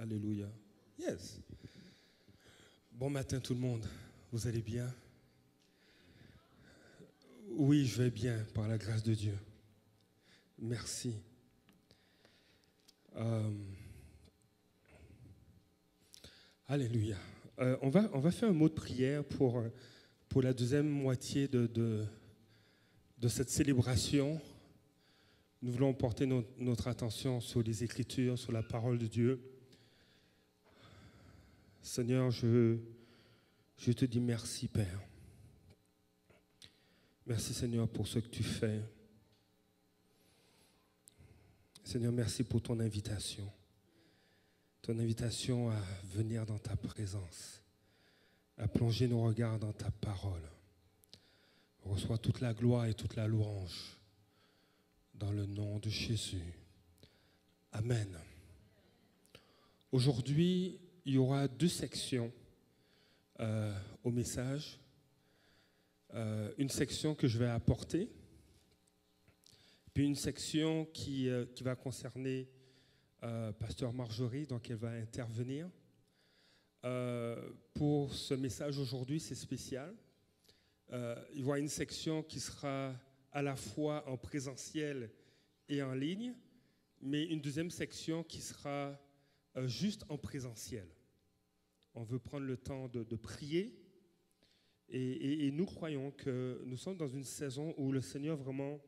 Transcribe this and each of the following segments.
Alléluia. Yes. Bon matin tout le monde. Vous allez bien? Oui, je vais bien par la grâce de Dieu. Merci. Alléluia. On va faire un mot de prière pour la deuxième moitié de cette célébration. Nous voulons porter notre attention sur les Écritures, sur la parole de Dieu. Seigneur, je te dis merci, Père. Merci, Seigneur, pour ce que tu fais. Seigneur, merci pour ton invitation. Ton invitation à venir dans ta présence, à plonger nos regards dans ta parole. Reçois toute la gloire et toute la louange dans le nom de Jésus. Amen. Aujourd'hui, il y aura deux sections au message. Une section que je vais apporter, puis une section qui va concerner Pasteur Marjorie, donc elle va intervenir. Pour ce message aujourd'hui, c'est spécial. Il y aura une section qui sera à la fois en présentiel et en ligne, mais une deuxième section qui sera juste en présentiel. On veut prendre le temps de prier et nous croyons que nous sommes dans une saison où le Seigneur vraiment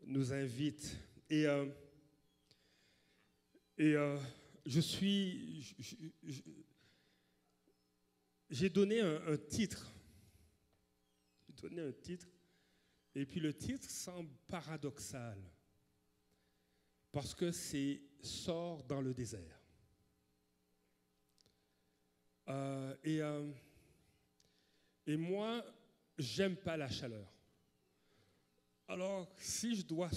nous invite. J'ai donné un titre. J'ai donné un titre. Et puis le titre semble paradoxal. Parce que c'est « Sors dans le désert ». Et moi, j'aime pas la chaleur. Alors, si je dois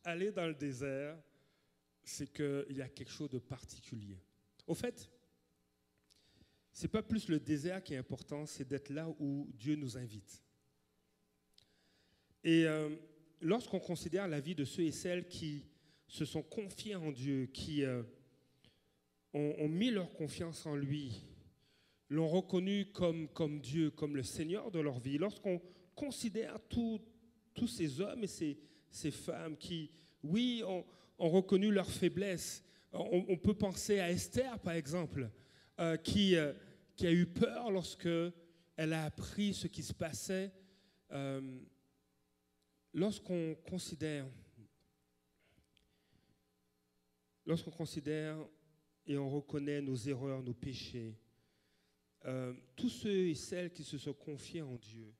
aller dans le désert, c'est qu'il y a quelque chose de particulier. Au fait, c'est pas plus le désert qui est important, c'est d'être là où Dieu nous invite. Et lorsqu'on considère la vie de ceux et celles qui se sont confiés en Dieu, qui ont mis leur confiance en lui, l'ont reconnu comme Dieu, comme le Seigneur de leur vie, lorsqu'on considère tous ces hommes et ces femmes qui, oui, ont reconnu leur faiblesse. On peut penser à Esther, par exemple, qui a eu peur lorsque elle a appris ce qui se passait. Lorsqu'on considère et on reconnaît nos erreurs, nos péchés, tous ceux et celles qui se sont confiés en Dieu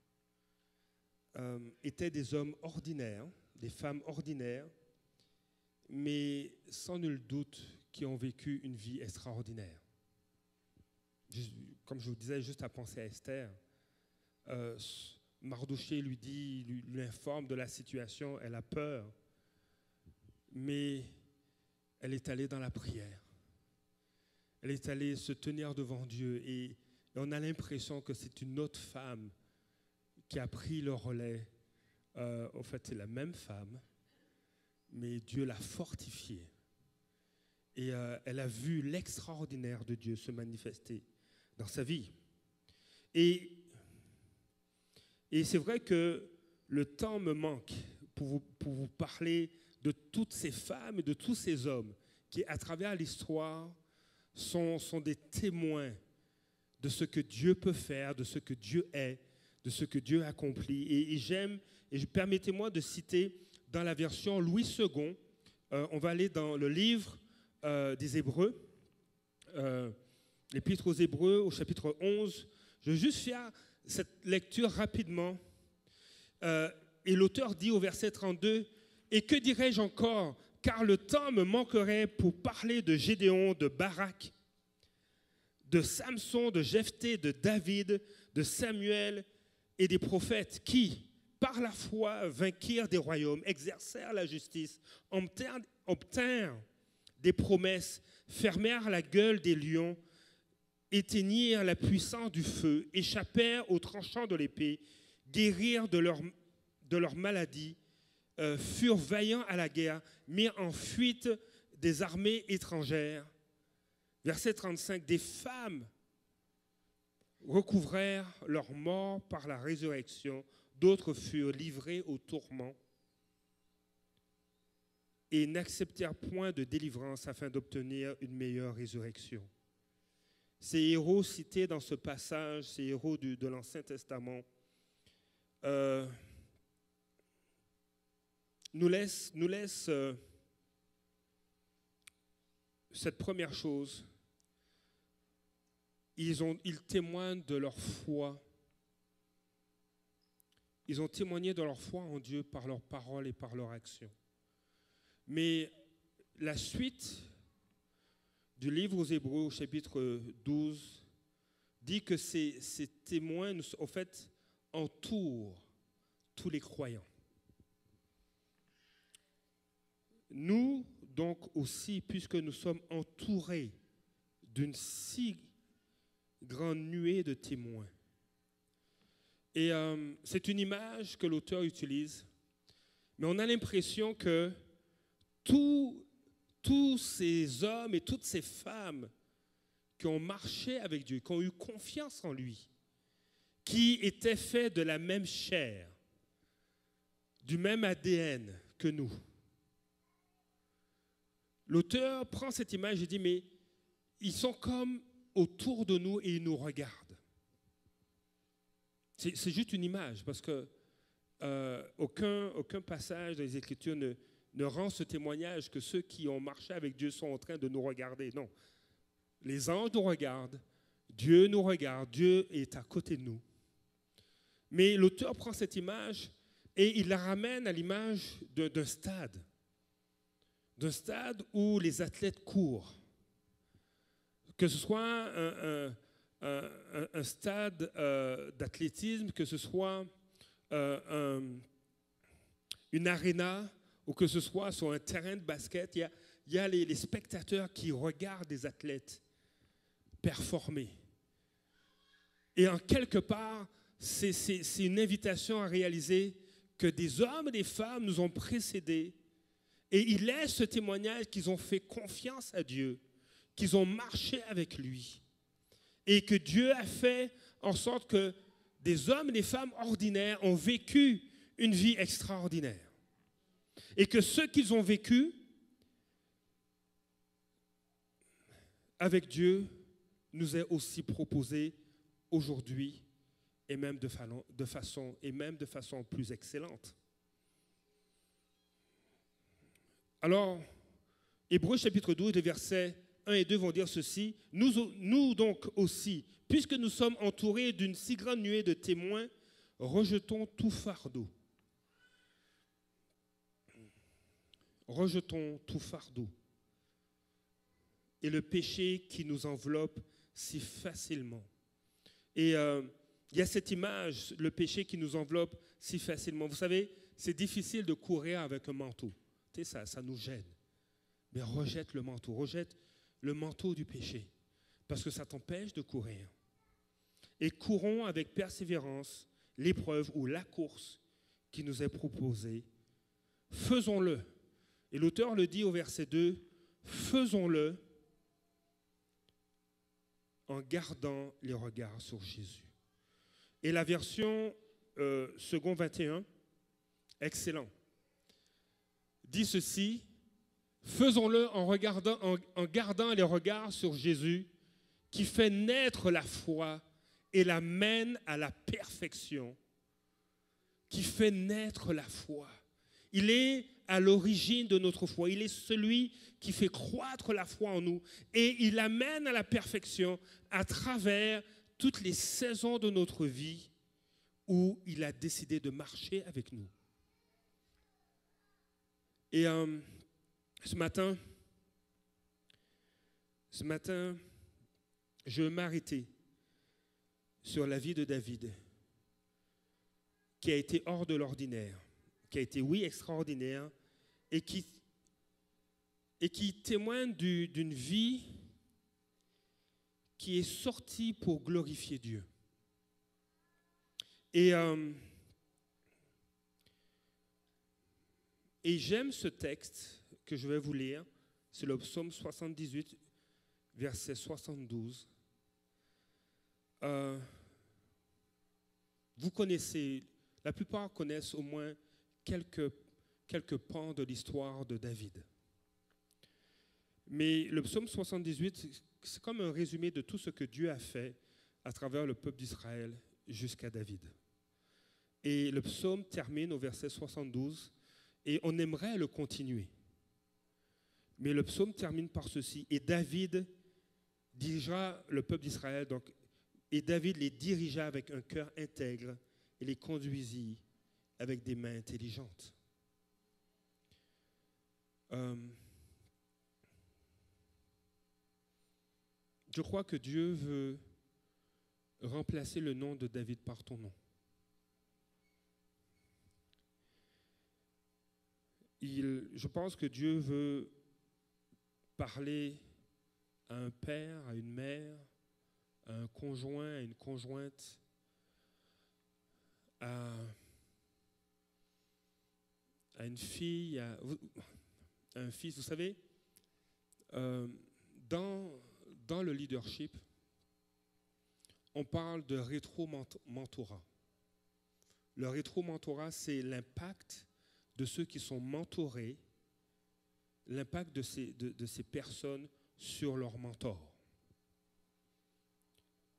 étaient des hommes ordinaires, des femmes ordinaires, mais sans nul doute qui ont vécu une vie extraordinaire. Comme je vous disais, juste à penser à Esther, Mardochée lui informe de la situation, elle a peur, mais elle est allée dans la prière. Elle est allée se tenir devant Dieu et on a l'impression que c'est une autre femme qui a pris le relais. En fait, c'est la même femme, mais Dieu l'a fortifiée. Et elle a vu l'extraordinaire de Dieu se manifester dans sa vie. Et c'est vrai que le temps me manque pour vous parler de toutes ces femmes et de tous ces hommes qui, à travers l'histoire, sont des témoins de ce que Dieu peut faire, de ce que Dieu est, de ce que Dieu accomplit. Et permettez-moi de citer dans la version Louis II, on va aller dans le livre des Hébreux, l'Épître aux Hébreux au chapitre 11. Je vais juste faire cette lecture rapidement. Et l'auteur dit au verset 32, « Et que dirais-je encore, car le temps me manquerait pour parler de Gédéon, de Barak, de Samson, de Jephthé, de David, de Samuel et des prophètes qui, par la foi, vainquirent des royaumes, exercèrent la justice, obtinrent des promesses, fermèrent la gueule des lions, éteignirent la puissance du feu, échappèrent aux tranchants de l'épée, guérirent de leur maladie, furent vaillants à la guerre, mirent en fuite des armées étrangères. » Verset 35, des femmes recouvrèrent leur mort par la résurrection, d'autres furent livrées au tourment et n'acceptèrent point de délivrance afin d'obtenir une meilleure résurrection. Ces héros cités dans ce passage, ces héros de l'Ancien Testament, nous laissent cette première chose. Ils témoignent de leur foi. Ils ont témoigné de leur foi en Dieu par leurs paroles et par leur action. Mais la suite du livre aux Hébreux, au chapitre 12, dit que ces témoins, en fait, entourent tous les croyants. Nous, donc aussi, puisque nous sommes entourés d'une si grande nuée de témoins, et c'est une image que l'auteur utilise, mais on a l'impression que tous ces hommes et toutes ces femmes qui ont marché avec Dieu, qui ont eu confiance en lui, qui étaient faits de la même chair, du même ADN que nous. L'auteur prend cette image et dit, mais ils sont comme autour de nous et ils nous regardent. C'est juste une image, parce que aucun passage dans les Écritures ne rend ce témoignage que ceux qui ont marché avec Dieu sont en train de nous regarder. Non. Les anges nous regardent, Dieu nous regarde, Dieu est à côté de nous. Mais l'auteur prend cette image et il la ramène à l'image d'un stade. D'un stade où les athlètes courent. Que ce soit un stade d'athlétisme, que ce soit une aréna, ou que ce soit sur un terrain de basket, il y a les spectateurs qui regardent des athlètes performer. Et en quelque part, c'est une invitation à réaliser que des hommes et des femmes nous ont précédés et ils laissent ce témoignage qu'ils ont fait confiance à Dieu, qu'ils ont marché avec lui et que Dieu a fait en sorte que des hommes et des femmes ordinaires ont vécu une vie extraordinaire. Et que ce qu'ils ont vécu avec Dieu nous est aussi proposé aujourd'hui et même de façon plus excellente. Alors, Hébreux chapitre 12, les versets 1 et 2 vont dire ceci. Nous donc aussi, puisque nous sommes entourés d'une si grande nuée de témoins, rejetons tout fardeau. Rejetons tout fardeau et le péché qui nous enveloppe si facilement. Et il y a cette image, le péché qui nous enveloppe si facilement. Vous savez, c'est difficile de courir avec un manteau. Tu sais, ça nous gêne. Mais rejette le manteau du péché, parce que ça t'empêche de courir. Et courons avec persévérance l'épreuve ou la course qui nous est proposée. Faisons-le. Et l'auteur le dit au verset 2, faisons-le en gardant les regards sur Jésus. Et la version second 21, excellent, dit ceci, faisons-le en gardant les regards sur Jésus qui fait naître la foi et la mène à la perfection. Qui fait naître la foi. Il est à l'origine de notre foi. Il est celui qui fait croître la foi en nous et il amène à la perfection à travers toutes les saisons de notre vie où il a décidé de marcher avec nous. Et ce matin, je vais m'arrêter sur la vie de David, qui a été hors de l'ordinaire, qui a été, oui, extraordinaire, et qui témoigne d'une vie qui est sortie pour glorifier Dieu. Et j'aime ce texte que je vais vous lire, c'est le psaume 78, verset 72. Vous connaissez, la plupart connaissent au moins quelques pans de l'histoire de David. Mais le psaume 78, c'est comme un résumé de tout ce que Dieu a fait à travers le peuple d'Israël jusqu'à David. Et le psaume termine au verset 72 et on aimerait le continuer. Mais le psaume termine par ceci. Et David dirigera le peuple d'Israël, et David les dirigea avec un cœur intègre et les conduisit avec des mains intelligentes. Je crois que Dieu veut remplacer le nom de David par ton nom. Je pense que Dieu veut parler à un père, à une mère, à un conjoint, à une conjointe, à une fille, à un fils. Vous savez, dans le leadership, on parle de rétro-mentorat. Le rétro-mentorat, c'est l'impact de ceux qui sont mentorés, l'impact de ces personnes sur leur mentor.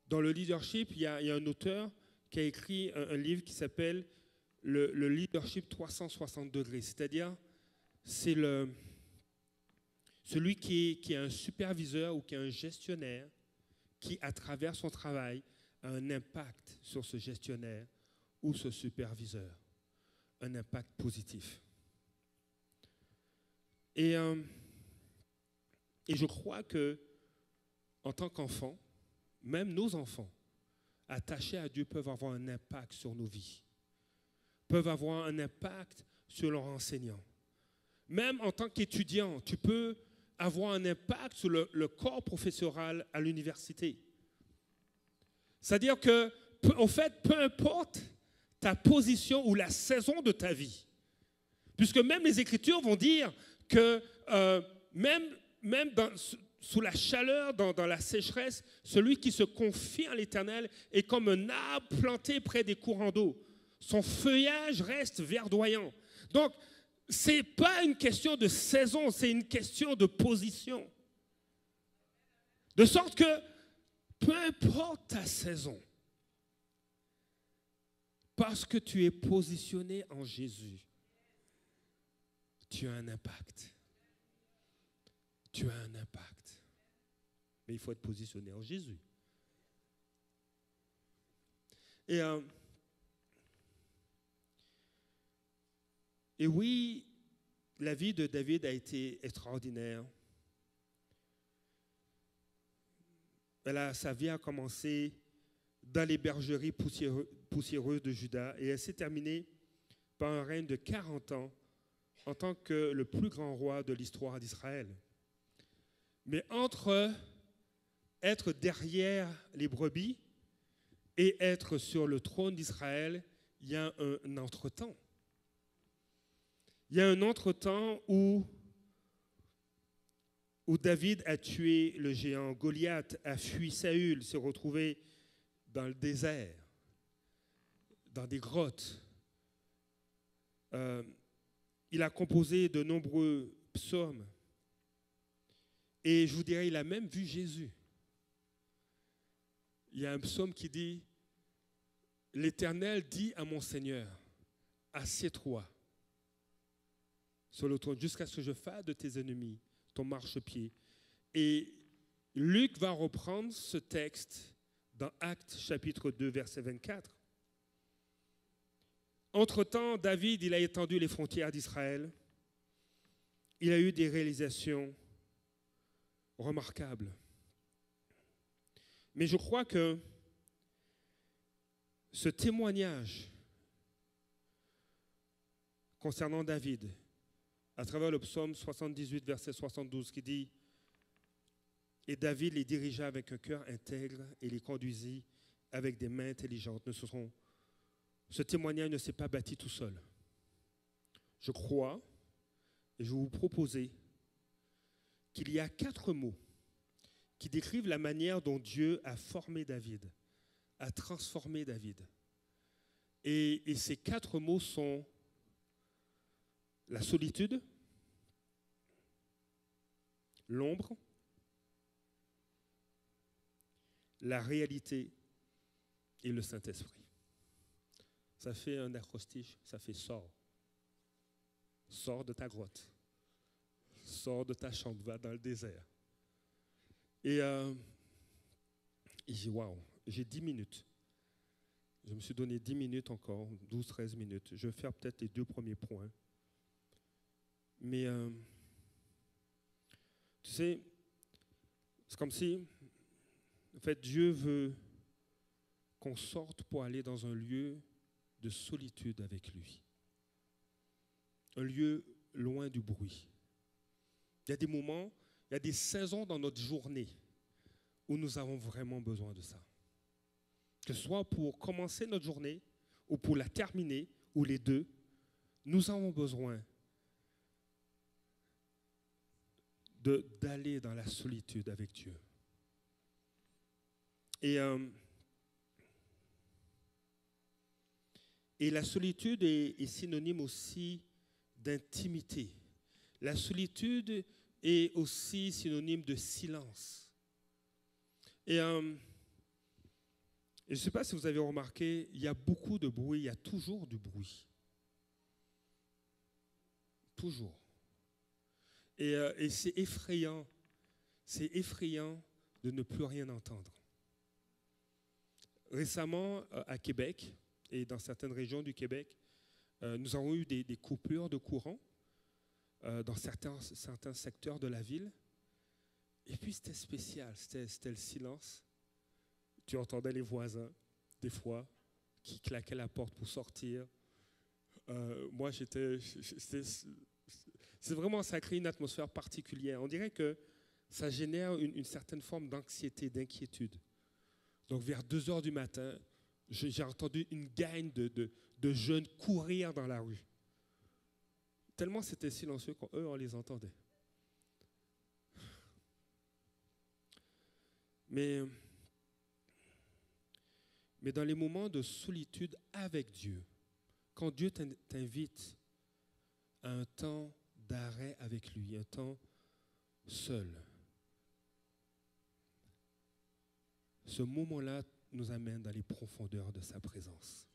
Dans le leadership, il y a un auteur qui a écrit un livre qui s'appelle le leadership 360 degrés, c'est-à-dire c'est celui qui est un superviseur ou qui est un gestionnaire qui, à travers son travail, a un impact sur ce gestionnaire ou ce superviseur, un impact positif. Et je crois que, en tant qu'enfant, même nos enfants, attachés à Dieu, peuvent avoir un impact sur nos vies, peuvent avoir un impact sur leurs enseignants. Même en tant qu'étudiant, tu peux avoir un impact sur le corps professoral à l'université. C'est-à-dire que, en fait, peu importe ta position ou la saison de ta vie, puisque même les Écritures vont dire que même sous la chaleur, dans la sécheresse, celui qui se confie à l'Éternel est comme un arbre planté près des courants d'eau. Son feuillage reste verdoyant. Donc, ce n'est pas une question de saison, c'est une question de position. De sorte que, peu importe ta saison, parce que tu es positionné en Jésus, tu as un impact. Tu as un impact. Mais il faut être positionné en Jésus. Et oui, la vie de David a été extraordinaire. Sa vie a commencé dans les bergeries poussiéreuses de Juda et elle s'est terminée par un règne de 40 ans en tant que le plus grand roi de l'histoire d'Israël. Mais entre être derrière les brebis et être sur le trône d'Israël, il y a un entretemps. Il y a un entretemps où David a tué le géant, Goliath a fui Saül, s'est retrouvé dans le désert, dans des grottes. Il a composé de nombreux psaumes. Et je vous dirais, il a même vu Jésus. Il y a un psaume qui dit « L'Éternel dit à mon Seigneur, assieds-toi sur le trône jusqu'à ce que je fasse de tes ennemis ton marchepied. » Et Luc va reprendre ce texte dans Actes chapitre 2, verset 24. Entre-temps, David, il a étendu les frontières d'Israël. Il a eu des réalisations remarquables. Mais je crois que ce témoignage concernant David, à travers le psaume 78, verset 72, qui dit « Et David les dirigea avec un cœur intègre et les conduisit avec des mains intelligentes. » Ce témoignage ne s'est pas bâti tout seul. Je crois, et je vais vous proposer qu'il y a 4 mots qui décrivent la manière dont Dieu a formé David, a transformé David. Et ces 4 mots sont la solitude, l'ombre, la réalité et le Saint-Esprit. Ça fait un acrostiche, ça fait sors. Sors de ta grotte. Sors de ta chambre, va dans le désert. Et j'ai dit, waouh, j'ai 10 minutes. Je me suis donné 10 minutes encore, 12-13 minutes. Je vais faire peut-être les 2 premiers points. Mais, tu sais, c'est comme si, en fait, Dieu veut qu'on sorte pour aller dans un lieu de solitude avec lui. Un lieu loin du bruit. Il y a des moments, il y a des saisons dans notre journée où nous avons vraiment besoin de ça. Que ce soit pour commencer notre journée ou pour la terminer, ou les deux, nous avons besoin d'aller dans la solitude avec Dieu. Et la solitude est synonyme aussi d'intimité. La solitude est aussi synonyme de silence. Et je ne sais pas si vous avez remarqué, il y a beaucoup de bruit, il y a toujours du bruit. Toujours. Et c'est effrayant de ne plus rien entendre. Récemment, à Québec, et dans certaines régions du Québec, nous avons eu des coupures de courant dans certains secteurs de la ville. Et puis c'était spécial, c'était le silence. Tu entendais les voisins, des fois, qui claquaient la porte pour sortir. Moi, c'est vraiment, ça crée une atmosphère particulière. On dirait que ça génère une certaine forme d'anxiété, d'inquiétude. Donc vers 2 heures du matin, j'ai entendu une gagne de jeunes courir dans la rue. Tellement c'était silencieux qu'eux, on les entendait. Mais dans les moments de solitude avec Dieu, quand Dieu t'invite à un temps d'arrêt avec lui, un temps seul, ce moment-là nous amène dans les profondeurs de sa présence.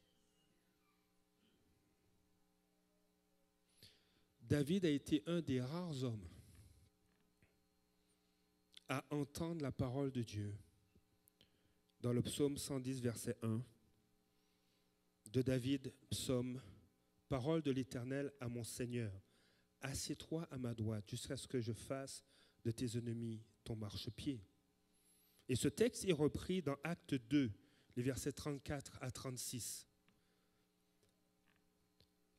David a été un des rares hommes à entendre la parole de Dieu dans le psaume 110, verset 1 de David, psaume, parole de l'Éternel à mon Seigneur, assieds-toi à ma droite jusqu'à ce que je fasse de tes ennemis ton marchepied. Et ce texte est repris dans Acte 2, les versets 34 à 36.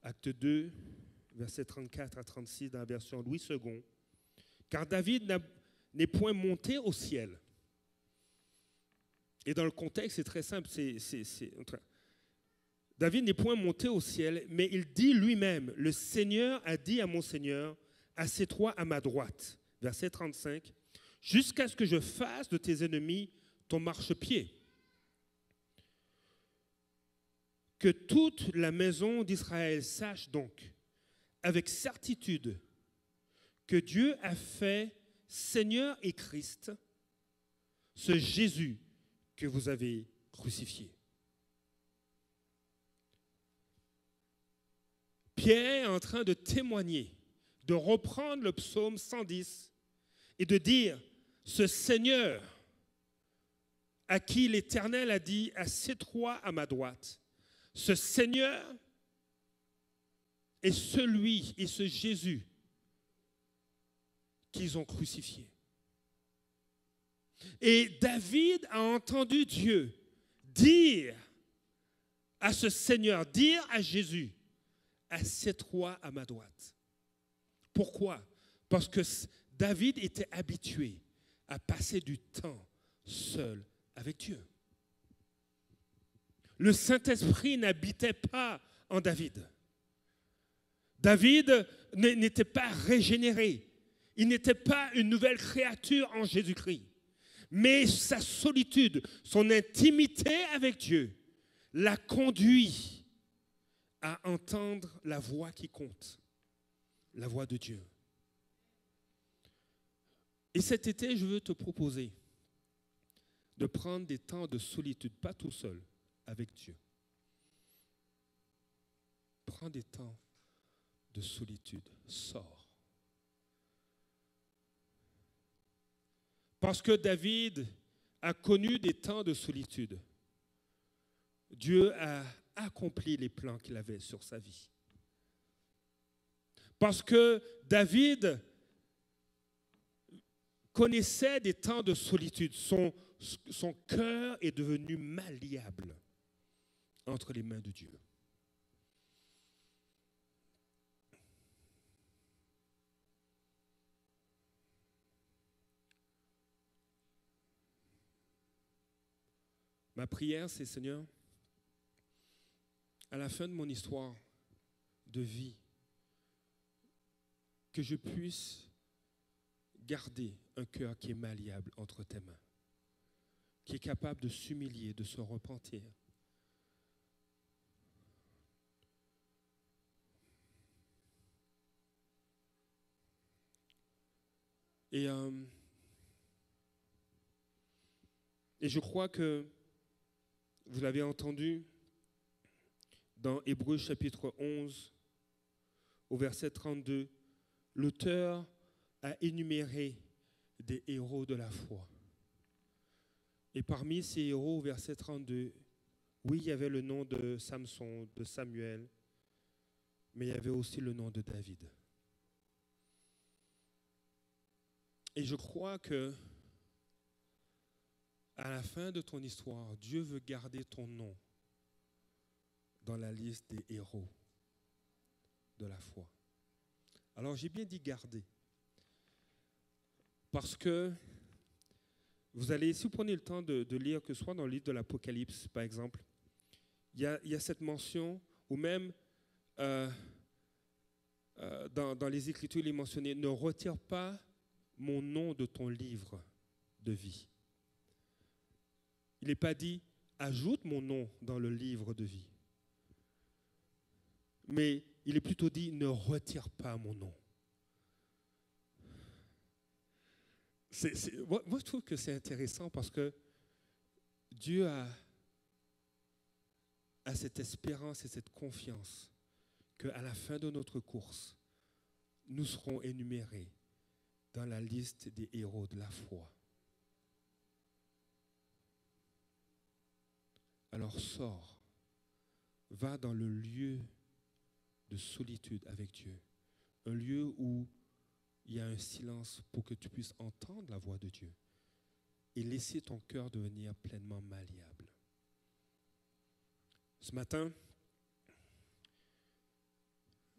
Acte 2, versets 34 à 36 dans la version Louis II. Car David n'est point monté au ciel. Et dans le contexte, c'est très simple. David n'est point monté au ciel, mais il dit lui-même, le Seigneur a dit à mon Seigneur, assieds-toi à ma droite. Verset 35. Jusqu'à ce que je fasse de tes ennemis ton marchepied. Que toute la maison d'Israël sache donc, avec certitude, que Dieu a fait Seigneur et Christ, ce Jésus que vous avez crucifié. Pierre est en train de témoigner, de reprendre le psaume 110 et de dire, ce Seigneur à qui l'Éternel a dit, assieds-toi à ma droite, ce Seigneur est celui et ce Jésus qu'ils ont crucifié. Et David a entendu Dieu dire à ce Seigneur, dire à Jésus, assieds-toi à ma droite. Pourquoi? Parce que David était habitué à passer du temps seul avec Dieu. Le Saint-Esprit n'habitait pas en David. David n'était pas régénéré. Il n'était pas une nouvelle créature en Jésus-Christ. Mais sa solitude, son intimité avec Dieu, l'a conduit à entendre la voix qui compte, la voix de Dieu. Et cet été, je veux te proposer de prendre des temps de solitude, pas tout seul, avec Dieu. Prends des temps de solitude, sors. Parce que David a connu des temps de solitude. Dieu a accompli les plans qu'il avait sur sa vie. Parce que David connaissait des temps de solitude. Son cœur est devenu malléable entre les mains de Dieu. Ma prière, c'est, Seigneur, à la fin de mon histoire de vie, que je puisse garder un cœur qui est malléable entre tes mains, qui est capable de s'humilier, de se repentir. Et je crois que vous l'avez entendu dans Hébreux chapitre 11, au verset 32, l'auteur a énuméré des héros de la foi. Et parmi ces héros, au verset 32, oui, il y avait le nom de Samson, de Samuel, mais il y avait aussi le nom de David. Et je crois que à la fin de ton histoire, Dieu veut garder ton nom dans la liste des héros de la foi. Alors j'ai bien dit garder. Parce que vous allez, si vous prenez le temps de lire, que ce soit dans le livre de l'Apocalypse, par exemple, il y a cette mention, ou même dans les Écritures, il est mentionné, ne retire pas mon nom de ton livre de vie. Il n'est pas dit, ajoute mon nom dans le livre de vie. Mais il est plutôt dit, ne retire pas mon nom. Moi, je trouve que c'est intéressant parce que Dieu a cette espérance et cette confiance qu'à la fin de notre course, nous serons énumérés dans la liste des héros de la foi. Alors sors, va dans le lieu de solitude avec Dieu, un lieu où il y a un silence pour que tu puisses entendre la voix de Dieu et laisser ton cœur devenir pleinement malléable. Ce matin,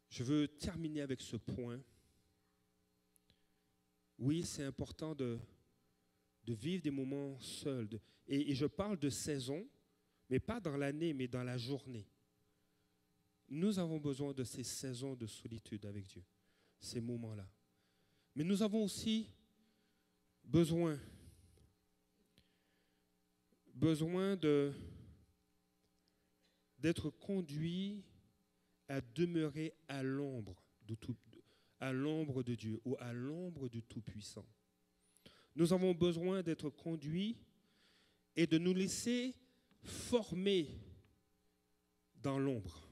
je veux terminer avec ce point. Oui, c'est important de vivre des moments seuls. Et je parle de saison, mais pas dans l'année, mais dans la journée. Nous avons besoin de ces saisons de solitude avec Dieu, ces moments-là. Mais nous avons aussi besoin d'être conduits à demeurer à l'ombre de Dieu ou à l'ombre du Tout-Puissant. Nous avons besoin d'être conduits et de nous laisser former dans l'ombre,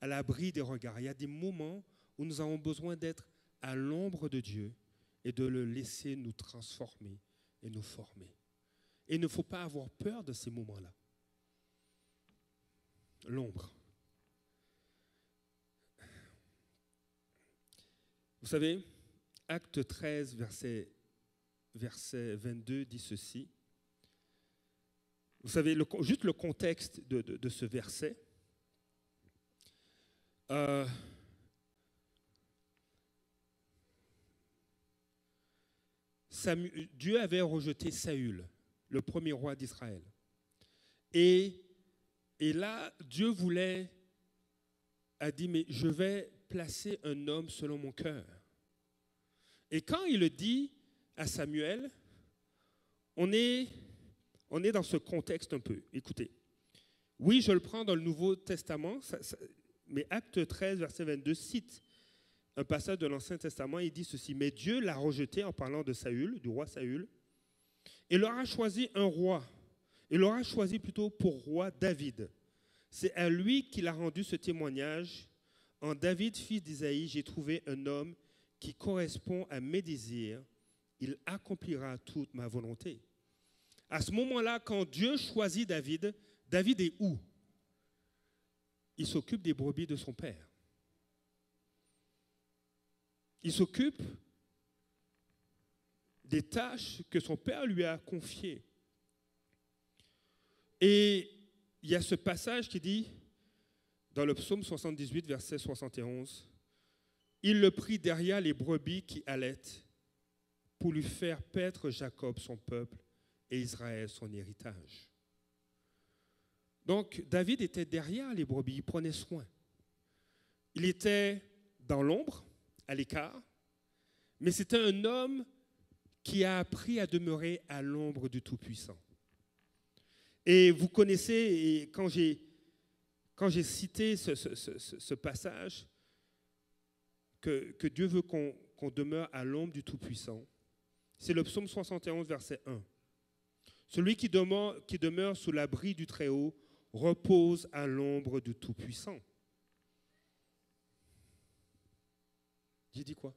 à l'abri des regards. Il y a des moments où nous avons besoin d'être à l'ombre de Dieu et de le laisser nous transformer et nous former. Et il ne faut pas avoir peur de ces moments-là. L'ombre. Vous savez, Acte 13, verset 22 dit ceci. Vous savez, juste le contexte de ce verset. Dieu avait rejeté Saül, le premier roi d'Israël. Et là, Dieu a dit, mais je vais placer un homme selon mon cœur. Et quand il le dit à Samuel, on est dans ce contexte un peu. Écoutez, oui, je le prends dans le Nouveau Testament, mais Acte 13, verset 22 cite un passage de l'Ancien Testament. Il dit ceci: mais Dieu l'a rejeté, en parlant de Saül, du roi Saül, et leur a choisi un roi. Il leur a choisi plutôt pour roi David. C'est à lui qu'il a rendu ce témoignage: en David, fils d'Isaïe, j'ai trouvé un homme qui correspond à mes désirs. Il accomplira toute ma volonté. À ce moment-là, quand Dieu choisit David, David est où? Il s'occupe des brebis de son père. Il s'occupe des tâches que son père lui a confiées. Et il y a ce passage qui dit, dans le psaume 78, verset 71, « Il le prit derrière les brebis qui allaitent pour lui faire paître Jacob son peuple et Israël son héritage. » Donc, David était derrière les brebis, il prenait soin. Il était dans l'ombre, à l'écart, mais c'était un homme qui a appris à demeurer à l'ombre du Tout-Puissant. Et vous connaissez, et quand j'ai cité ce passage, que Dieu veut qu'on demeure à l'ombre du Tout-Puissant, c'est le psaume 71, verset 1. Celui qui demeure sous l'abri du Très-Haut repose à l'ombre du Tout-Puissant. J'ai dit quoi?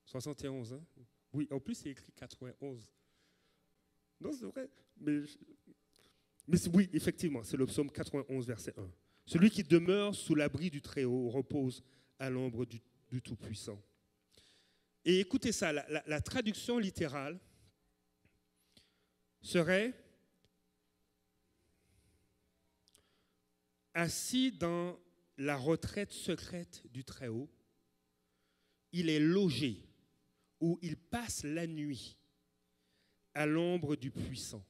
71, hein? Oui, en plus, c'est écrit 91. Non, c'est vrai. Mais oui, effectivement, c'est le psaume 91, verset 1. Celui qui demeure sous l'abri du Très-Haut repose à l'ombre du Tout-Puissant. Et écoutez ça, la traduction littérale serait « assis dans la retraite secrète du Très-Haut, il est logé où il passe la nuit à l'ombre du Puissant. »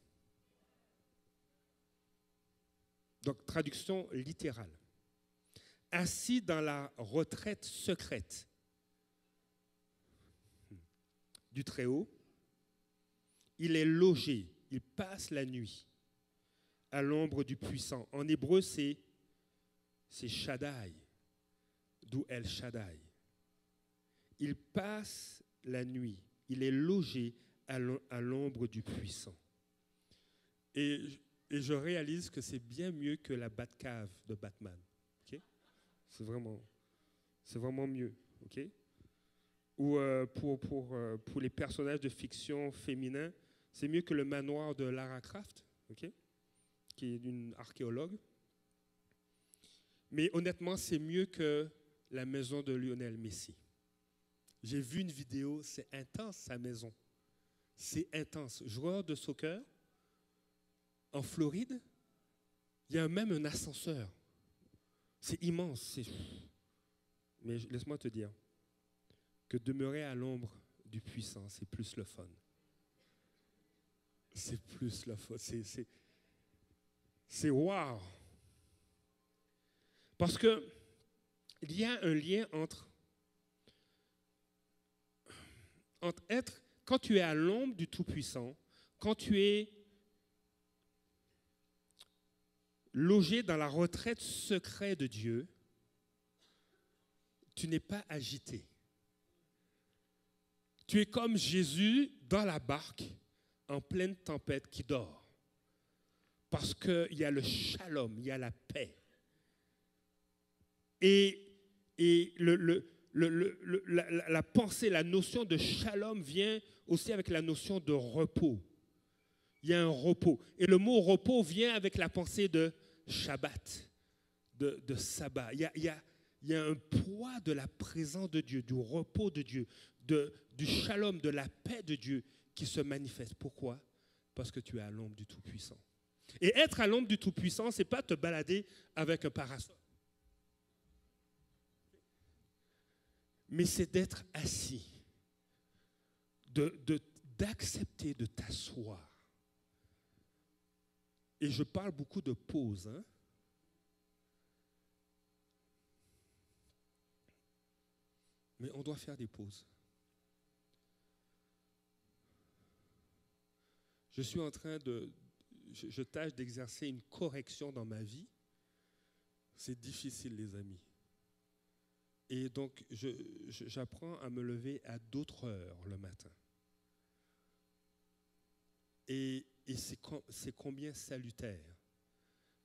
Donc, traduction littérale. Assis dans la retraite secrète du Très-Haut, il est logé, il passe la nuit à l'ombre du Puissant. En hébreu, c'est Shaddai, d'où El Shaddai. Il passe la nuit, il est logé à l'ombre du Puissant. Et je réalise que c'est bien mieux que la Batcave de Batman. Okay? C'est vraiment mieux. Okay? Ou pour les personnages de fiction féminins, c'est mieux que le manoir de Lara Croft, okay? Qui est une archéologue. Mais honnêtement, c'est mieux que la maison de Lionel Messi. J'ai vu une vidéo, c'est intense sa maison. C'est intense. Joueur de soccer, en Floride, il y a même un ascenseur. C'est immense. Mais laisse-moi te dire que demeurer à l'ombre du Puissant, c'est plus le fun. C'est plus le fun. C'est wow. Parce que il y a un lien entre être, quand tu es à l'ombre du Tout-Puissant, quand tu es logé dans la retraite secrète de Dieu, tu n'es pas agité. Tu es comme Jésus dans la barque en pleine tempête qui dort. Parce qu'il y a le shalom, il y a la paix. Et la pensée, la notion de shalom vient aussi avec la notion de repos. Il y a un repos. Et le mot repos vient avec la pensée de Shabbat, de sabbat. Il y a un poids de la présence de Dieu, du repos de Dieu, du shalom, de la paix de Dieu qui se manifeste. Pourquoi? Parce que tu es à l'ombre du Tout-Puissant. Et être à l'ombre du Tout-Puissant, ce n'est pas te balader avec un parasol. Mais c'est d'être assis, d'accepter de t'asseoir. Et je parle beaucoup de pause. Hein? Mais on doit faire des pauses. je suis en train je tâche d'exercer une correction dans ma vie. C'est difficile, les amis. Et donc, j'apprends à me lever à d'autres heures le matin. Et c'est combien salutaire.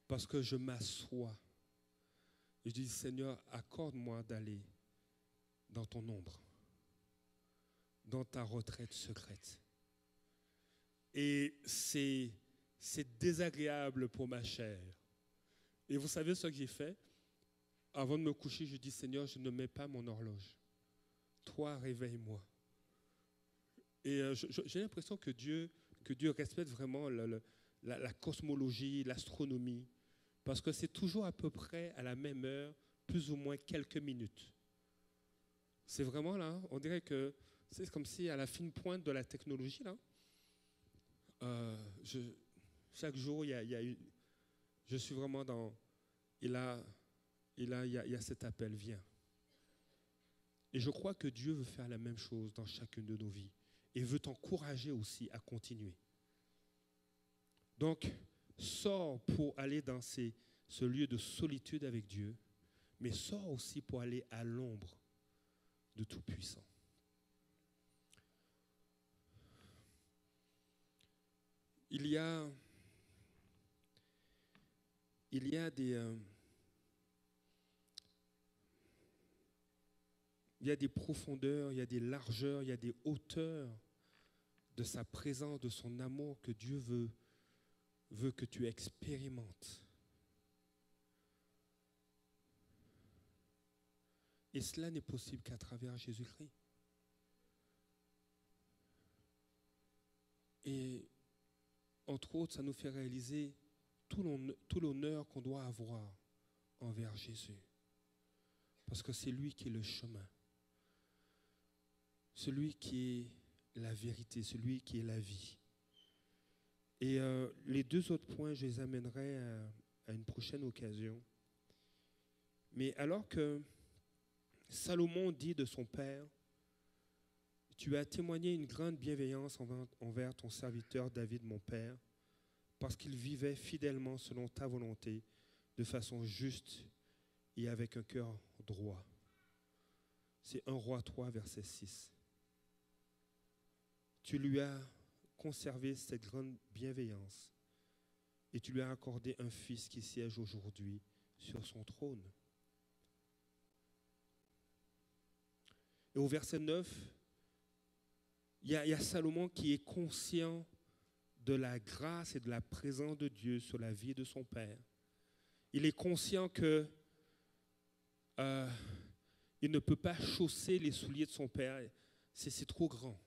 Parce que je m'assois. Et je dis, Seigneur, accorde-moi d'aller dans ton ombre, dans ta retraite secrète. Et c'est désagréable pour ma chair. Et vous savez ce que j'ai fait? Avant de me coucher, je dis, Seigneur, je ne mets pas mon horloge. Toi, réveille-moi. Et j'ai l'impression que Dieu respecte vraiment la cosmologie, l'astronomie, parce que c'est toujours à peu près à la même heure, plus ou moins quelques minutes. C'est vraiment là, on dirait que c'est comme si à la fine pointe de la technologie, là, chaque jour, je suis vraiment dans... Et là, il y a cet appel, viens. Et je crois que Dieu veut faire la même chose dans chacune de nos vies et veut t'encourager aussi à continuer. Donc, sors pour aller dans ce lieu de solitude avec Dieu, mais sors aussi pour aller à l'ombre de Tout-Puissant. Il y a des profondeurs, il y a des largeurs, il y a des hauteurs de sa présence, de son amour que Dieu veut que tu expérimentes. Et cela n'est possible qu'à travers Jésus-Christ. Et entre autres, ça nous fait réaliser tout l'honneur qu'on doit avoir envers Jésus. Parce que c'est lui qui est le chemin. Celui qui est la vérité, celui qui est la vie. Et les deux autres points, je les amènerai à une prochaine occasion. Mais alors que Salomon dit de son père, « Tu as témoigné une grande bienveillance envers ton serviteur David, mon père, parce qu'il vivait fidèlement selon ta volonté, de façon juste et avec un cœur droit. » C'est 1 Roi 3, verset 6. Tu lui as conservé cette grande bienveillance et tu lui as accordé un fils qui siège aujourd'hui sur son trône. Et au verset 9, il y a Salomon qui est conscient de la grâce et de la présence de Dieu sur la vie de son père. Il est conscient que il ne peut pas chausser les souliers de son père. C'est trop grand.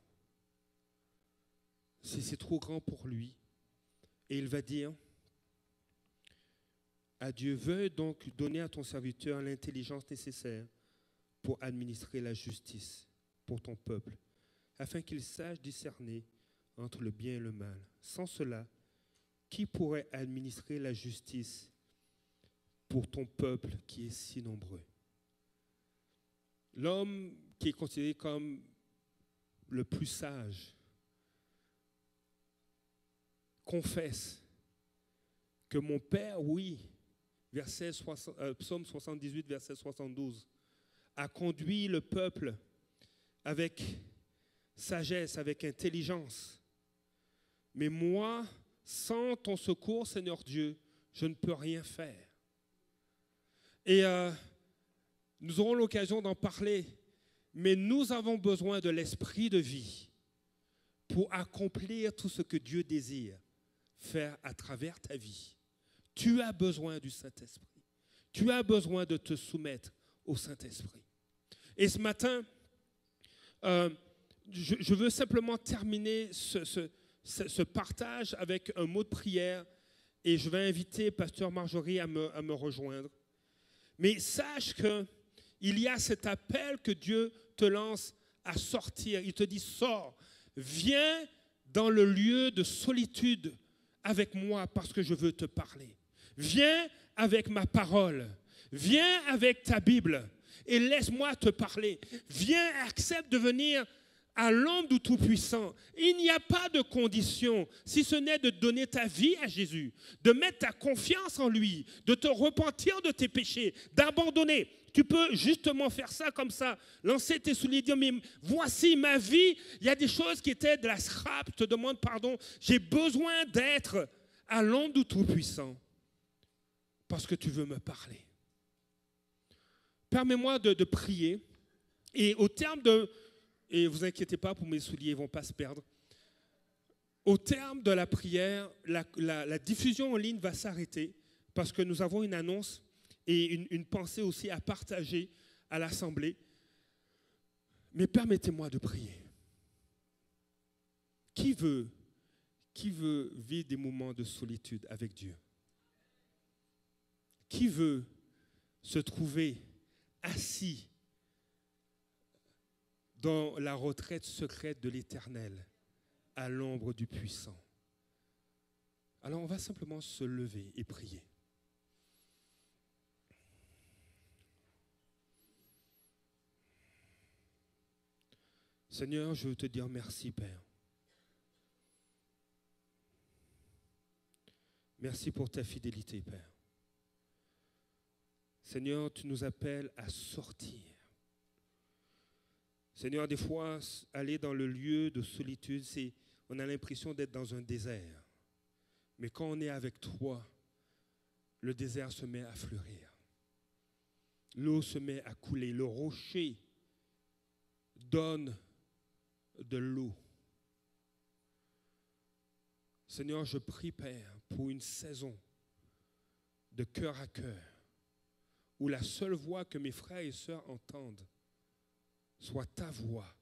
C'est trop grand pour lui. Et il va dire à Dieu, veuille donc donner à ton serviteur l'intelligence nécessaire pour administrer la justice pour ton peuple, afin qu'il sache discerner entre le bien et le mal. Sans cela, qui pourrait administrer la justice pour ton peuple qui est si nombreux? L'homme qui est considéré comme le plus sage confesse que mon père, oui, Psaume 78, verset 72, a conduit le peuple avec sagesse, avec intelligence. Mais moi, sans ton secours, Seigneur Dieu, je ne peux rien faire. Et nous aurons l'occasion d'en parler, mais nous avons besoin de l'esprit de vie pour accomplir tout ce que Dieu désire faire à travers ta vie. Tu as besoin du Saint-Esprit. Tu as besoin de te soumettre au Saint-Esprit. Et ce matin, je veux simplement terminer ce partage avec un mot de prière et je vais inviter Pasteur Marjorie à me rejoindre. Mais sache qu'il y a cet appel que Dieu te lance à sortir. Il te dit, sors, viens dans le lieu de solitude avec moi parce que je veux te parler. Viens avec ma parole. Viens avec ta Bible et laisse-moi te parler. Viens, accepte de venir à l'ombre du Tout-Puissant. Il n'y a pas de condition, si ce n'est de donner ta vie à Jésus, de mettre ta confiance en lui, de te repentir de tes péchés, d'abandonner. Tu peux justement faire ça comme ça, lancer tes souliers, dire, mais voici ma vie, il y a des choses qui étaient de la scrap, je te demande pardon, j'ai besoin d'être à l'ombre du Tout-Puissant, parce que tu veux me parler. Permets-moi de prier, et au terme de... Et vous inquiétez pas, pour mes souliers, ils ne vont pas se perdre. Au terme de la prière, la diffusion en ligne va s'arrêter parce que nous avons une annonce et une pensée aussi à partager à l'Assemblée. Mais permettez-moi de prier. Qui veut vivre des moments de solitude avec Dieu? Qui veut se trouver assis dans la retraite secrète de l'Éternel, à l'ombre du Puissant? Alors on va simplement se lever et prier. Seigneur, je veux te dire merci, Père. Merci pour ta fidélité, Père. Seigneur, tu nous appelles à sortir. Seigneur, des fois, aller dans le lieu de solitude, on a l'impression d'être dans un désert. Mais quand on est avec toi, le désert se met à fleurir. L'eau se met à couler. Le rocher donne de l'eau. Seigneur, je prie, Père, pour une saison de cœur à cœur, où la seule voix que mes frères et sœurs entendent soit ta voix,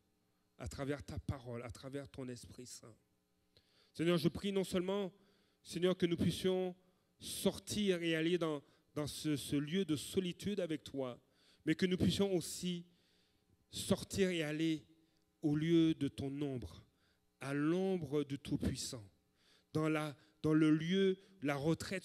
à travers ta parole, à travers ton Esprit Saint. Seigneur, je prie non seulement, Seigneur, que nous puissions sortir et aller dans ce lieu de solitude avec toi, mais que nous puissions aussi sortir et aller au lieu de ton ombre, à l'ombre du Tout-Puissant, dans le lieu, la retraite